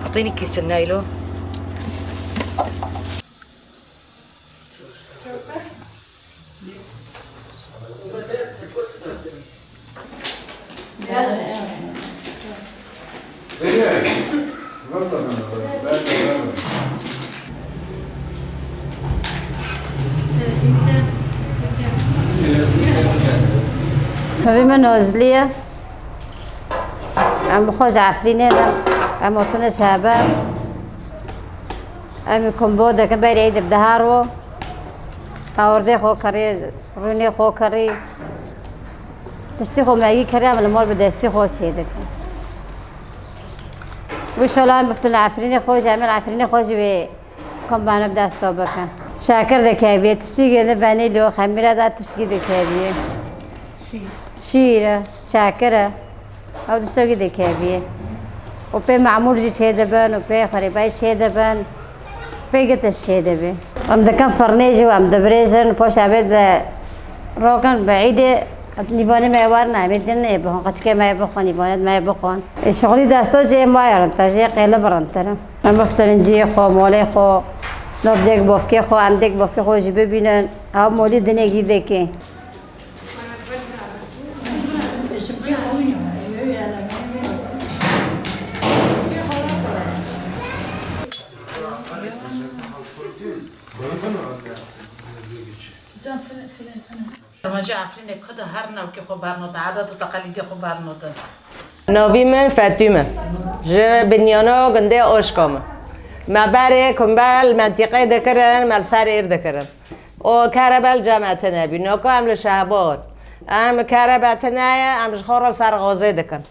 اعطيني كيس النايلو. نبي من نازلية عم بخرج عفرينة عم وطنة شابة عم يكون بودة كبير عيد بدهارو أوردي خو كري روني خو كري تشتي خو ماجي كري عمل مول بدسي خو شيدك وش الله عم بفتل عفرينة خوش عمل عفرينة خوش بي كم بانو بدستو بكن شاكر دكابية تشتي جنب باني لو خميرة دا تشتي دكابية شيرة شاكرة أو تشتغل دكابية وبي معمول جي تهدبن وبي خريباي تهدبن بي قت الشهدبة عم دكان فرنيجي وعم دبريجن بوش عبيد روكن بعيدة نيباني ما يوارنا عميدين يبخون قشكي ما يبخون نيبانات ما يبخون الشغلي داستو جي ما يرنتا جي قيلة برنتنا عم بفترن جي خو مولي خو نوب ديك بوفكي خو عم ديك بوفكي خو جي ببينن أو مولي دنيا جي ديكي رمجي عفرين كده هرنا وكي خبرنا عادات وتقاليد خبرنا. ناوی من فاطمه جه بنیانا گنده آشکام ما بره کمبل منطقه دکرن مال سر ایر دکرن او کربل جماعت نبی ناکو عمل شهبار ام کربت نه ام خورل سر غازه دکن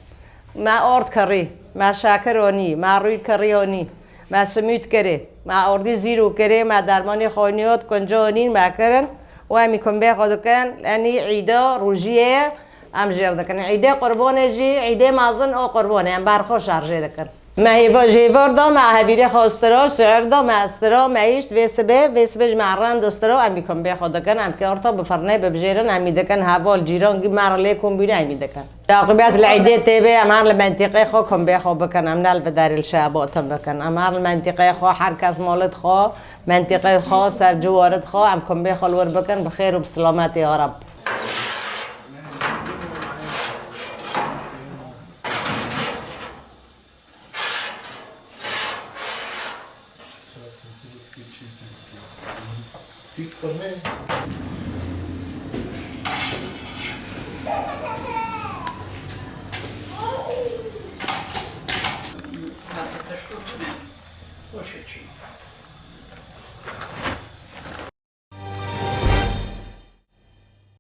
ما آرد کری ما شاکرانی ما روی کریانی ما سمیت کری ما آردی زیرو کری ما درمانی خانیات کنجانین ما کرن و امی کمبه خودکن یعنی عیدا روزیه ام جر دکن عیده قربان جی عیده مازن او قربانه ام برخوش شارژه دکن ما هیوا جیوار دا ما هبیره خواسترا سعر دا ما استرا معیشت وسبه معرن دسترا ام بیکم به خود دکن ام که ارتا بفرنه ببجیرن ام دکن حوال جیران گی مرله کم بینه ام دکن عاقبت العیده تبه امر المنطقه خو کم به خو بکن ام نال بدار الشعبات بکن امر المنطقه خو هر کس مالت خو منطقه خو سر جوارت خو ام کم به خلور بکن بخیر و بسلامت یا رب.